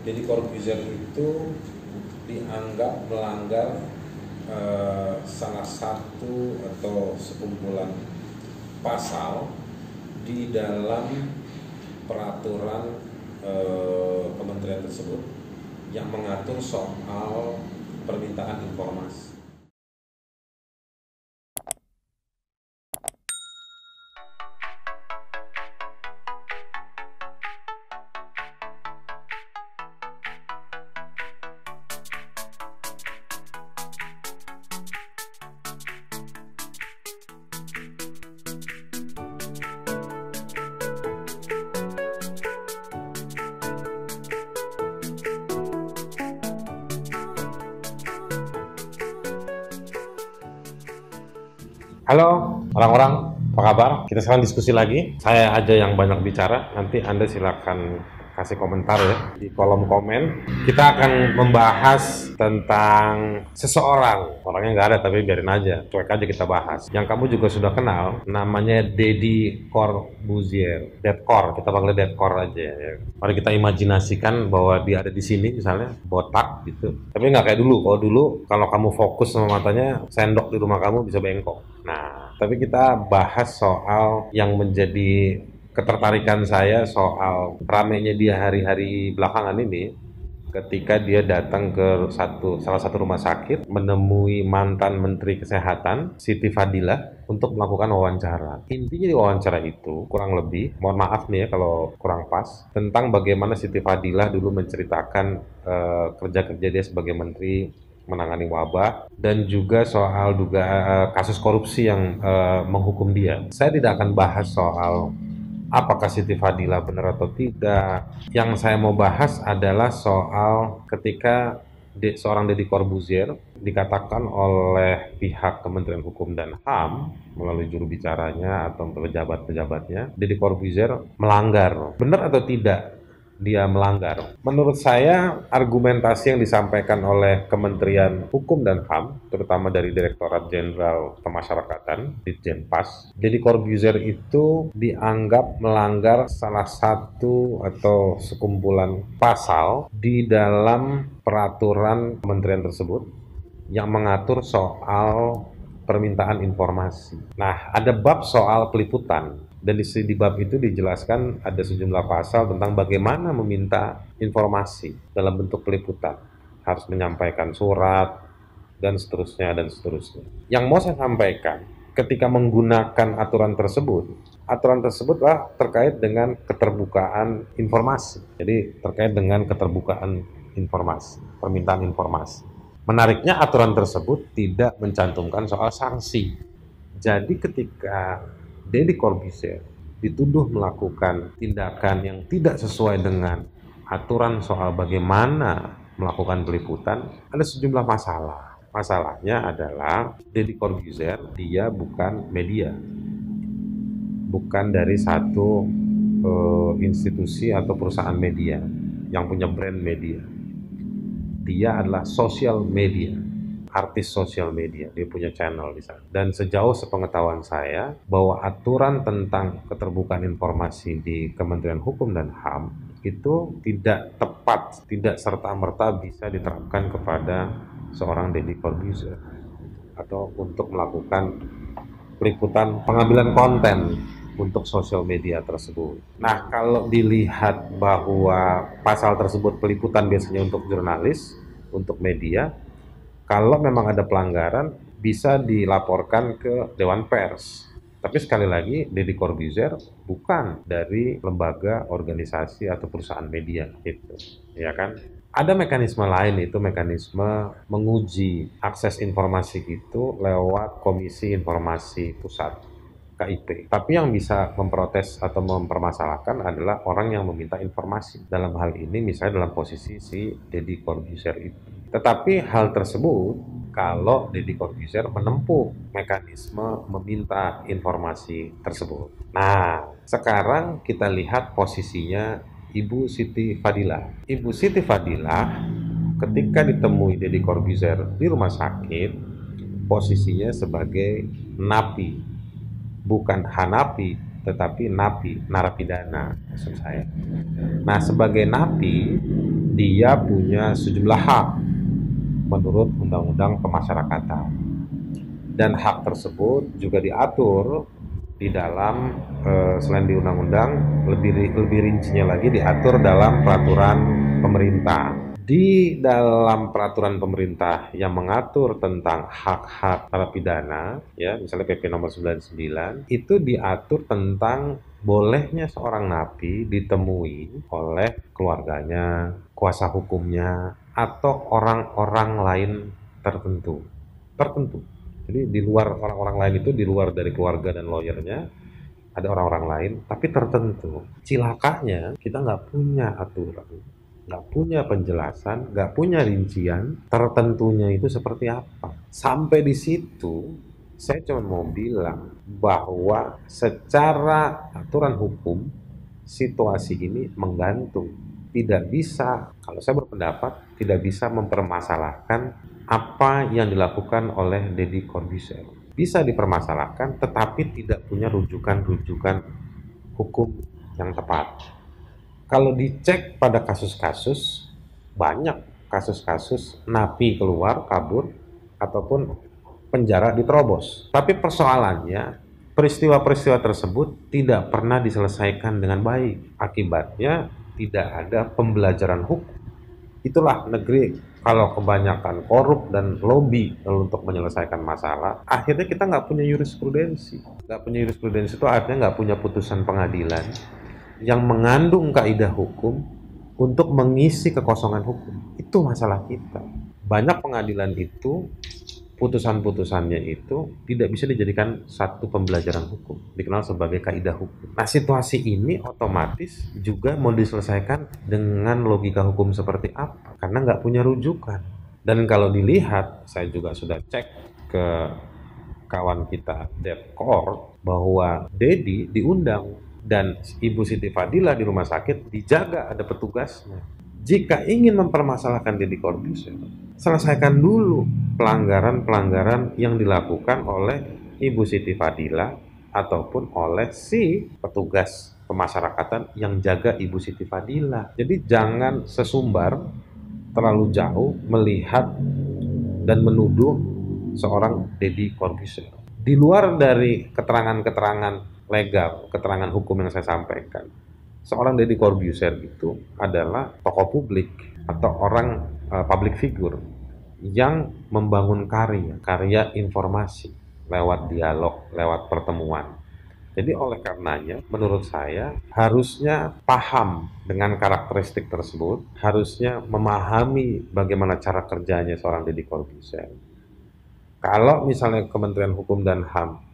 Deddy Corbuzier itu dianggap melanggar salah satu atau sekumpulan pasal di dalam peraturan kementerian tersebut yang mengatur soal permintaan informasi. Halo orang-orang, apa kabar? Kita sekarang diskusi lagi. Saya aja yang banyak bicara, nanti Anda silakan kasih komentar ya di kolom komen. Kita akan membahas tentang seseorang. Orangnya nggak ada tapi biarin aja, cuek aja kita bahas. Yang kamu juga sudah kenal, namanya Deddy Corbuzier. Deadcore, kita panggil Deadcore aja ya. Mari kita imajinasikan bahwa dia ada di sini misalnya, botak gitu. Tapi nggak kayak dulu. Kalau kamu fokus sama matanya, sendok di rumah kamu bisa bengkok. Nah, tapi kita bahas soal yang menjadi ketertarikan saya soal ramainya dia hari-hari belakangan ini ketika dia datang ke salah satu rumah sakit menemui mantan Menteri Kesehatan Siti Fadilah untuk melakukan wawancara. Intinya di wawancara itu kurang lebih, mohon maaf nih ya kalau kurang pas, tentang bagaimana Siti Fadilah dulu menceritakan kerja-kerja dia sebagai menteri menangani wabah dan juga soal kasus korupsi yang menghukum dia. Saya tidak akan bahas soal apakah Siti Fadilah benar atau tidak. Yang saya mau bahas adalah soal ketika seorang Deddy Corbuzier dikatakan oleh pihak Kementerian Hukum dan HAM melalui juru bicaranya atau pejabat-pejabatnya, Deddy Corbuzier melanggar. Benar atau tidak dia melanggar? Menurut saya argumentasi yang disampaikan oleh Kementerian Hukum dan HAM, terutama dari Direktorat Jenderal Pemasyarakatan Ditjenpas, Deddy Corbuzier itu dianggap melanggar salah satu atau sekumpulan pasal di dalam peraturan kementerian tersebut yang mengatur soal permintaan informasi. Nah, ada bab soal peliputan. Dan di bab itu dijelaskan ada sejumlah pasal tentang bagaimana meminta informasi dalam bentuk peliputan. Harus menyampaikan surat, dan seterusnya, dan seterusnya. Yang mau saya sampaikan, ketika menggunakan aturan tersebutlah terkait dengan keterbukaan informasi. Jadi terkait dengan keterbukaan informasi, permintaan informasi. Menariknya aturan tersebut tidak mencantumkan soal sanksi. Jadi ketika Deddy Corbuzier dituduh melakukan tindakan yang tidak sesuai dengan aturan soal bagaimana melakukan peliputan, ada sejumlah masalah. Masalahnya adalah Deddy Corbuzier dia bukan media, bukan dari satu institusi atau perusahaan media yang punya brand media. Dia adalah sosial media, artis sosial media, dia punya channel di sana. Dan sejauh sepengetahuan saya, bahwa aturan tentang keterbukaan informasi di Kementerian Hukum dan HAM itu tidak tepat, tidak serta-merta bisa diterapkan kepada seorang Deddy Corbuzier atau untuk melakukan peliputan pengambilan konten untuk sosial media tersebut. Nah, kalau dilihat bahwa pasal tersebut peliputan biasanya untuk jurnalis, untuk media, kalau memang ada pelanggaran, bisa dilaporkan ke Dewan Pers. Tapi sekali lagi, Deddy Corbuzier bukan dari lembaga, organisasi, atau perusahaan media. Gitu. Ya kan? Ada mekanisme lain, itu mekanisme menguji akses informasi itu lewat Komisi Informasi Pusat, KIP. Tapi yang bisa memprotes atau mempermasalahkan adalah orang yang meminta informasi. Dalam hal ini misalnya dalam posisi si Deddy Corbuzier itu. Tetapi hal tersebut kalau Deddy Corbuzier menempuh mekanisme meminta informasi tersebut. Nah, sekarang kita lihat posisinya Ibu Siti Fadilah. Ibu Siti Fadilah ketika ditemui Deddy Corbuzier di rumah sakit, posisinya sebagai napi, bukan hanapi, tetapi napi, narapidana maksud saya. Nah, sebagai napi, dia punya sejumlah hak menurut Undang-Undang Pemasyarakatan. Dan hak tersebut juga diatur di dalam selain di undang-undang, lebih rincinya lagi diatur dalam peraturan pemerintah. Di dalam peraturan pemerintah yang mengatur tentang hak-hak narapidana, ya, misalnya PP nomor 99, itu diatur tentang bolehnya seorang napi ditemui oleh keluarganya, kuasa hukumnya, atau orang-orang lain tertentu. Jadi di luar orang-orang lain itu, di luar dari keluarga dan lawyernya, ada orang-orang lain, tapi tertentu. Cilakanya kita nggak punya aturan, nggak punya penjelasan, nggak punya rincian tertentunya itu seperti apa. Sampai di situ, saya cuma mau bilang bahwa secara aturan hukum, situasi ini menggantung. Tidak bisa, kalau saya berpendapat, tidak bisa mempermasalahkan apa yang dilakukan oleh Deddy Corbuzier. Bisa dipermasalahkan, tetapi tidak punya rujukan-rujukan hukum yang tepat. Kalau dicek pada kasus-kasus, banyak kasus-kasus napi keluar, kabur, ataupun penjara diterobos. Tapi persoalannya, peristiwa-peristiwa tersebut tidak pernah diselesaikan dengan baik. Akibatnya, tidak ada pembelajaran hukum. Itulah negeri kalau kebanyakan korup dan lobby untuk menyelesaikan masalah, akhirnya kita nggak punya jurisprudensi. Nggak punya jurisprudensi itu artinya nggak punya putusan pengadilan yang mengandung kaidah hukum untuk mengisi kekosongan hukum. Itu masalah kita. Banyak pengadilan itu, putusan-putusannya itu tidak bisa dijadikan satu pembelajaran hukum, dikenal sebagai kaidah hukum. Nah, situasi ini otomatis juga mau diselesaikan dengan logika hukum seperti apa? Karena nggak punya rujukan. Dan kalau dilihat, saya juga sudah cek ke kawan kita Depkor bahwa Deddy diundang dan Ibu Siti Fadila di rumah sakit dijaga, ada petugasnya. Jika ingin mempermasalahkan Deddy Corbuzier, selesaikan dulu pelanggaran-pelanggaran yang dilakukan oleh Ibu Siti Fadila ataupun oleh si petugas pemasyarakatan yang jaga Ibu Siti Fadila. Jadi jangan sesumbar terlalu jauh melihat dan menuduh seorang Deddy Corbuzier. Di luar dari keterangan-keterangan legal, keterangan hukum yang saya sampaikan, seorang Deddy Corbuzier itu adalah tokoh publik atau orang public figure yang membangun karya informasi lewat dialog, lewat pertemuan. Jadi oleh karenanya, menurut saya harusnya paham dengan karakteristik tersebut, harusnya memahami bagaimana cara kerjanya seorang Deddy Corbuzier. Kalau misalnya Kementerian Hukum dan HAM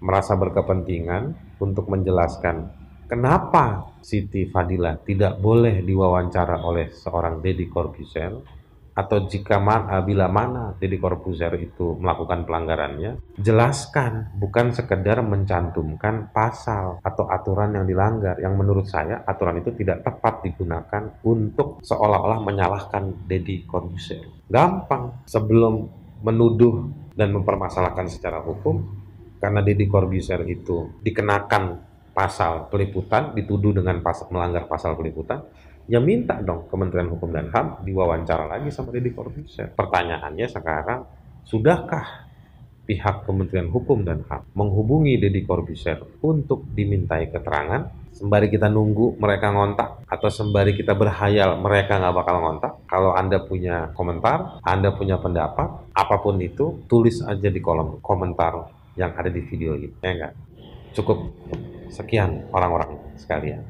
merasa berkepentingan untuk menjelaskan kenapa Siti Fadila tidak boleh diwawancara oleh seorang Deddy Corbuzier, atau bila mana Deddy Corbuzier itu melakukan pelanggarannya, jelaskan, bukan sekedar mencantumkan pasal atau aturan yang dilanggar, yang menurut saya aturan itu tidak tepat digunakan untuk seolah-olah menyalahkan Deddy Corbuzier. Gampang, sebelum menuduh dan mempermasalahkan secara hukum, karena Deddy Corbuzier itu dikenakan pasal peliputan, dituduh dengan melanggar pasal peliputan, ya minta dong Kementerian Hukum dan HAM diwawancara lagi sama Deddy Corbuzier. Pertanyaannya sekarang, sudahkah pihak Kementerian Hukum dan HAM menghubungi Deddy Corbuzier untuk dimintai keterangan, sembari kita nunggu mereka ngontak, atau sembari kita berhayal mereka nggak bakal ngontak? Kalau Anda punya komentar, Anda punya pendapat, apapun itu, tulis aja di kolom komentar yang ada di video ini, ya enggak? Cukup sekian orang-orang sekalian.